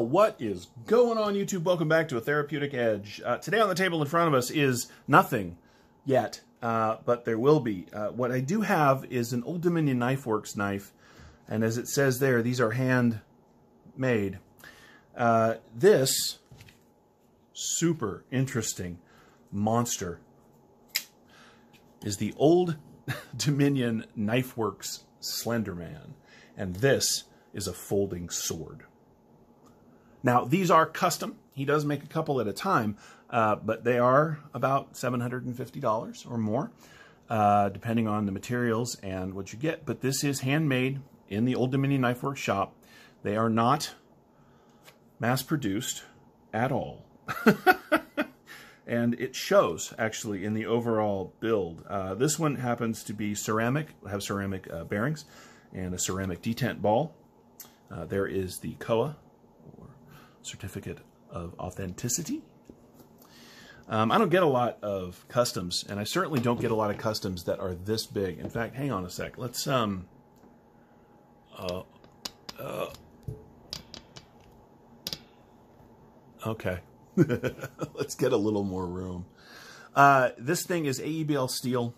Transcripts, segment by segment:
Well, what is going on, YouTube? Welcome back to A Therapeutic Edge. Today on the table in front of us is nothing yet, but there will be. What I do have is an Old Dominion Knife Works knife, and as it says there, these are handmade. This super interesting monster is the Old Dominion Knife Works Slenderman, and this is a folding sword. Now, these are custom. He does make a couple at a time, but they are about $750 or more, depending on the materials and what you get. But this is handmade in the Old Dominion Knife Works shop. They are not mass-produced at all. And it shows, actually, in the overall build. This one happens to be ceramic, have ceramic bearings, and a ceramic detent ball. There is the COA, or Certificate of Authenticity. I don't get a lot of customs, and I certainly don't get a lot of customs that are this big. In fact, hang on a sec. Let's, okay. Let's get a little more room. This thing is AEBL steel.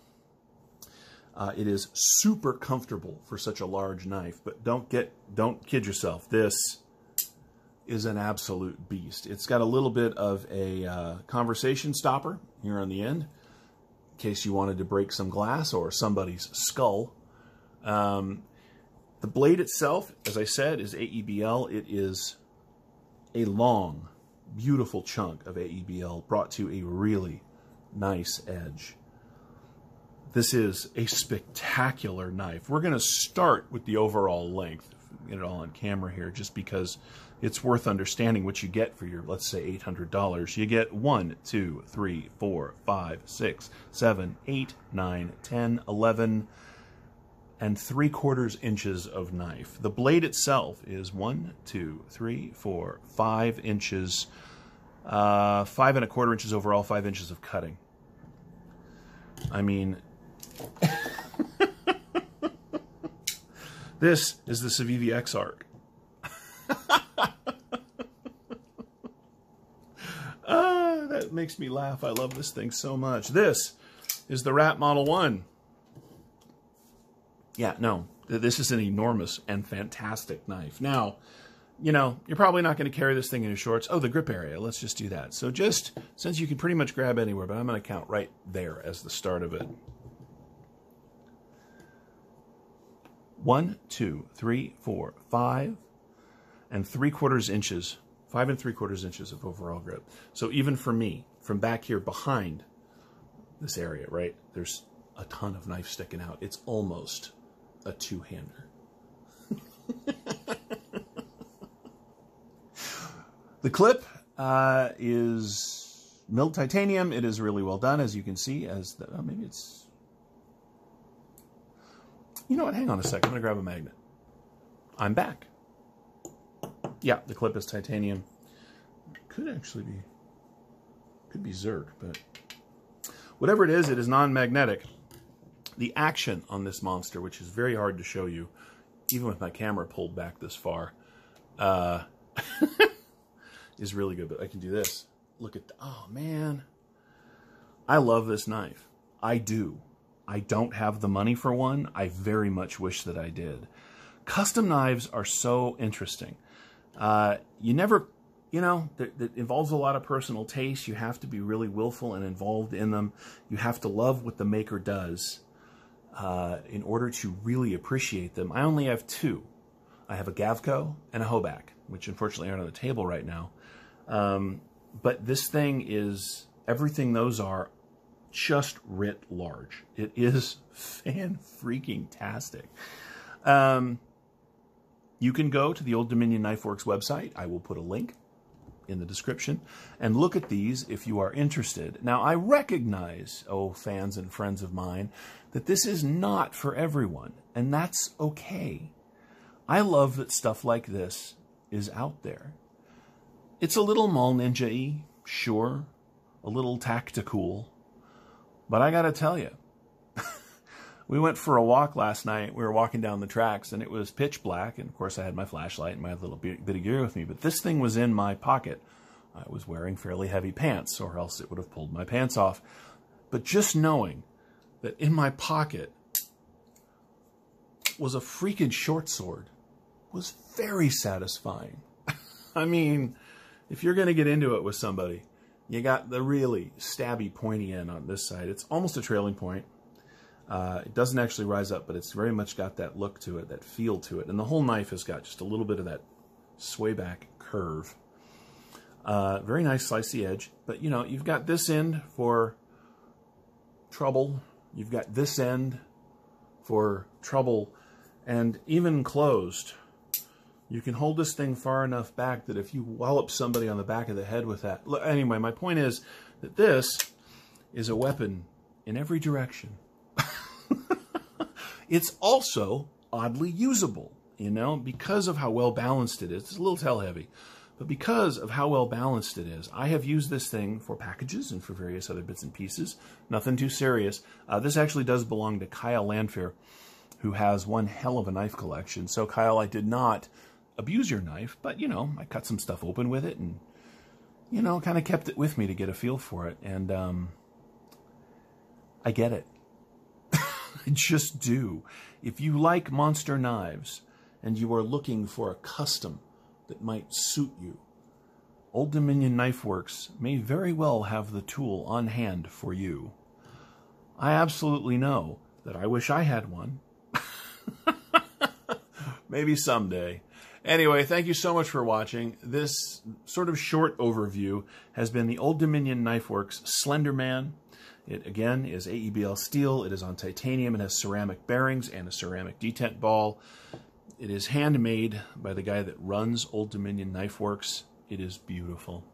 It is super comfortable for such a large knife, but don't kid yourself. This is an absolute beast. It's got a little bit of a conversation stopper here on the end, in case you wanted to break some glass or somebody's skull. The blade itself, as I said, is AEBL. It is a long, beautiful chunk of AEBL brought to a really nice edge. This is a spectacular knife. We're going to start with the overall length, get it all on camera here, just because it's worth understanding what you get for your, let's say, $800. You get 1, 2, 3, 4, 5, 6, 7, 8, 9, 10, 11, and 3/4 inches of knife. The blade itself is 1, 2, 3, 4, 5 inches, 5 1/4 inches overall, 5 inches of cutting. I mean, this is the Civivi X-Arc. That makes me laugh. I love this thing so much. This is the Rat Model 1. Yeah, no, this is an enormous and fantastic knife. Now, you know, you're probably not going to carry this thing in your shorts. Oh, the grip area. Let's just do that. So just, since you can pretty much grab anywhere, but I'm going to count right there as the start of it. 1, 2, 3, 4, 5, and 3/4 inches. 5 3/4 inches of overall grip. So even for me, from back here behind this area, right, there's a ton of knife sticking out. It's almost a two-hander. The clip is milled titanium. It is really well done, as you can see. As the, oh, maybe it's... You know what? Hang on a second. I'm going to grab a magnet. I'm back. Yeah, the clip is titanium. Could actually be... Could be Zerk, but... Whatever it is non-magnetic. The action on this monster, which is very hard to show you, even with my camera pulled back this far, is really good. But I can do this. Look at the... Oh, man. I love this knife. I do. I don't have the money for one. I very much wish that I did. Custom knives are so interesting. You never... You know, that involves a lot of personal taste. You have to be really willful and involved in them. You have to love what the maker does in order to really appreciate them. I only have two. I have a Gavco and a Hoback, which unfortunately aren't on the table right now. But this thing is everything those are, just writ large. It is fan-freaking-tastic. You can go to the Old Dominion Knife Works website. I will put a link in the description, and look at these if you are interested. Now, I recognize, oh, fans and friends of mine, that this is not for everyone, and that's okay. I love that stuff like this is out there. It's a little mall ninja-y, sure, a little tactical, but I gotta tell you, We went for a walk last night. We were walking down the tracks, and it was pitch black. And, of course, I had my flashlight and my little bit of gear with me. But this thing was in my pocket. I was wearing fairly heavy pants, or else it would have pulled my pants off. But just knowing that in my pocket was a freaking short sword was very satisfying. I mean, if you're going to get into it with somebody, you got the really stabby, pointy end on this side. It's almost a trailing point. It doesn't actually rise up, but it's very much got that look to it, that feel to it. And the whole knife has got just a little bit of that sway back curve. Very nice slicey edge. But, you know, you've got this end for trouble. You've got this end for trouble. And even closed, you can hold this thing far enough back that if you wallop somebody on the back of the head with that... Anyway, my point is that this is a weapon in every direction. It's also oddly usable, you know, because of how well balanced it is. It's a little tail heavy, but because of how well balanced it is, I have used this thing for packages and for various other bits and pieces. Nothing too serious. This actually does belong to Kyle Landfair, who has one hell of a knife collection. So, Kyle, I did not abuse your knife, but, you know, I cut some stuff open with it and, you know, kind of kept it with me to get a feel for it. And I get it. I just do. If you like monster knives and you are looking for a custom that might suit you, Old Dominion Knife Works may very well have the tool on hand for you. I absolutely know that I wish I had one. Maybe someday. Anyway, thank you so much for watching. This sort of short overview has been the Old Dominion Knife Works Slenderman. It, again, is AEBL steel. It is on titanium. It has ceramic bearings and a ceramic detent ball. It is handmade by the guy that runs Old Dominion Knife Works. It is beautiful.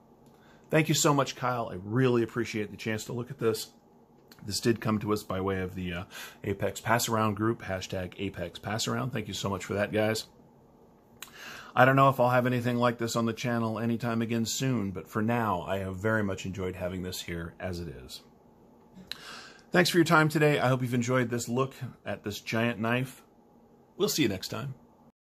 Thank you so much, Kyle. I really appreciate the chance to look at this. This did come to us by way of the Apex Pass Around group, hashtag Apex Pass Around. Thank you so much for that, guys. I don't know if I'll have anything like this on the channel anytime again soon, but for now, I have very much enjoyed having this here as it is. Thanks for your time today. I hope you've enjoyed this look at this giant knife. We'll see you next time.